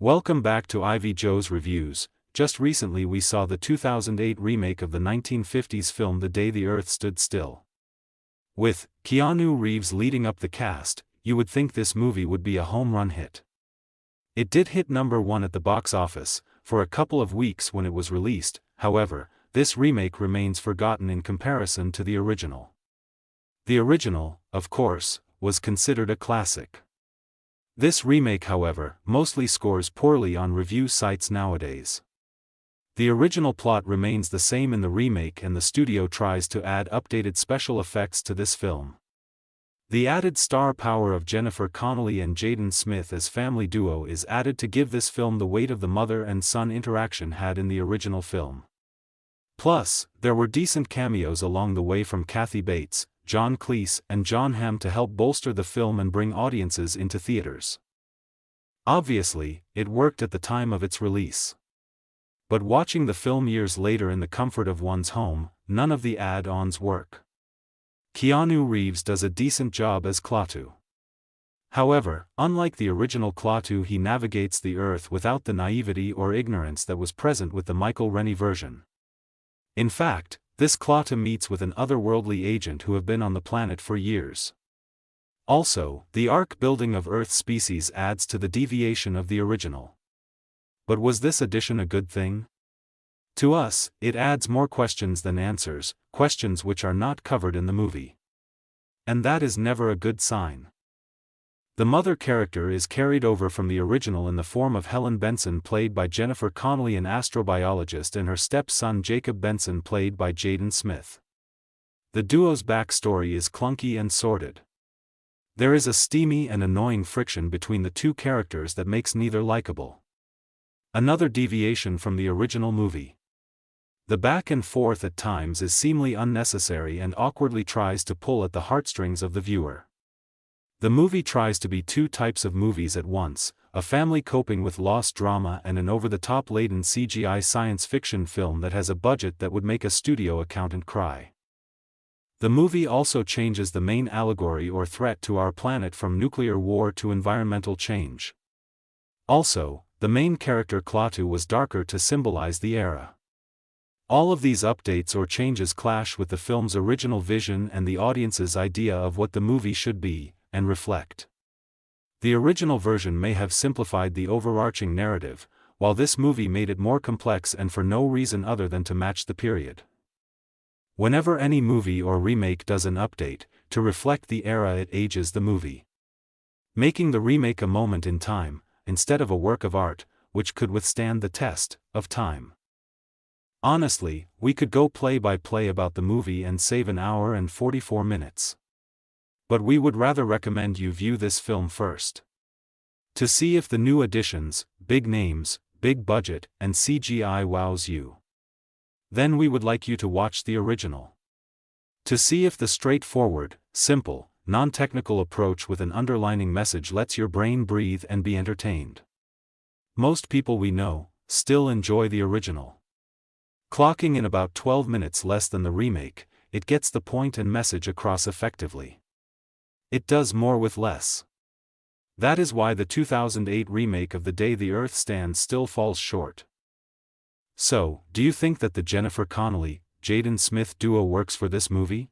Welcome back to Ivy Joe's Reviews. Just recently we saw the 2008 remake of the 1950s film The Day the Earth Stood Still. With Keanu Reeves leading up the cast, you would think this movie would be a home run hit. It did hit #1 at the box office for a couple of weeks when it was released. However, this remake remains forgotten in comparison to the original. The original, of course, was considered a classic. This remake, however, mostly scores poorly on review sites nowadays. The original plot remains the same in the remake, and the studio tries to add updated special effects to this film. The added star power of Jennifer Connelly and Jaden Smith as family duo is added to give this film the weight of the mother and son interaction had in the original film. Plus, there were decent cameos along the way from Kathy Bates, John Cleese, and Jon Hamm to help bolster the film and bring audiences into theaters. Obviously, it worked at the time of its release. But watching the film years later in the comfort of one's home, none of the add-ons work. Keanu Reeves does a decent job as Klaatu. However, unlike the original Klaatu, he navigates the Earth without the naivety or ignorance that was present with the Michael Rennie version. In fact, this Klaatu meets with an otherworldly agent who have been on the planet for years. Also, the ark building of Earth species adds to the deviation of the original. But was this addition a good thing? To us, it adds more questions than answers, questions which are not covered in the movie. And that is never a good sign. The mother character is carried over from the original in the form of Helen Benson, played by Jennifer Connelly, an astrobiologist, and her stepson Jacob Benson, played by Jaden Smith. The duo's backstory is clunky and sordid. There is a steamy and annoying friction between the two characters that makes neither likable. Another deviation from the original movie. The back and forth at times is seemingly unnecessary and awkwardly tries to pull at the heartstrings of the viewer. The movie tries to be two types of movies at once, a family coping with loss drama and an over-the-top laden CGI science fiction film that has a budget that would make a studio accountant cry. The movie also changes the main allegory or threat to our planet from nuclear war to environmental change. Also, the main character Klaatu was darker to symbolize the era. All of these updates or changes clash with the film's original vision and the audience's idea of what the movie should be and reflect. The original version may have simplified the overarching narrative, while this movie made it more complex, and for no reason other than to match the period. Whenever any movie or remake does an update, to reflect the era, it ages the movie, making the remake a moment in time, instead of a work of art, which could withstand the test of time. Honestly, we could go play by play about the movie and save an hour and 44 minutes. But we would rather recommend you view this film first, to see if the new additions, big names, big budget, and CGI wows you. Then we would like you to watch the original, to see if the straightforward, simple, non-technical approach with an underlining message lets your brain breathe and be entertained. Most people we know still enjoy the original. Clocking in about 12 minutes less than the remake, it gets the point and message across effectively. It does more with less. That is why the 2008 remake of The Day the Earth Stands Still falls short. So, do you think that the Jennifer Connelly, Jaden Smith duo works for this movie?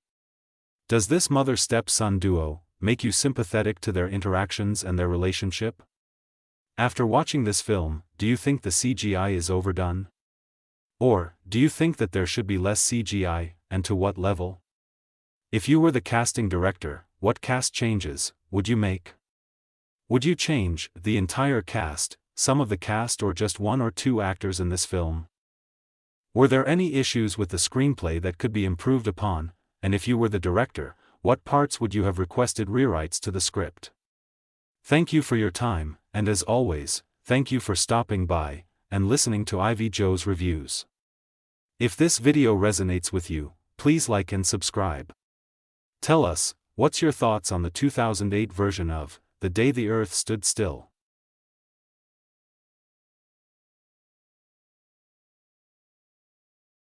Does this mother-stepson duo make you sympathetic to their interactions and their relationship? After watching this film, do you think the CGI is overdone? Or, do you think that there should be less CGI, and to what level? If you were the casting director, what cast changes would you make? Would you change the entire cast, some of the cast, or just one or two actors in this film? Were there any issues with the screenplay that could be improved upon, and if you were the director, what parts would you have requested rewrites to the script? Thank you for your time, and as always, thank you for stopping by and listening to Ivy Joe's Reviews. If this video resonates with you, please like and subscribe. Tell us, what's your thoughts on the 2008 version of The Day the Earth Stood Still?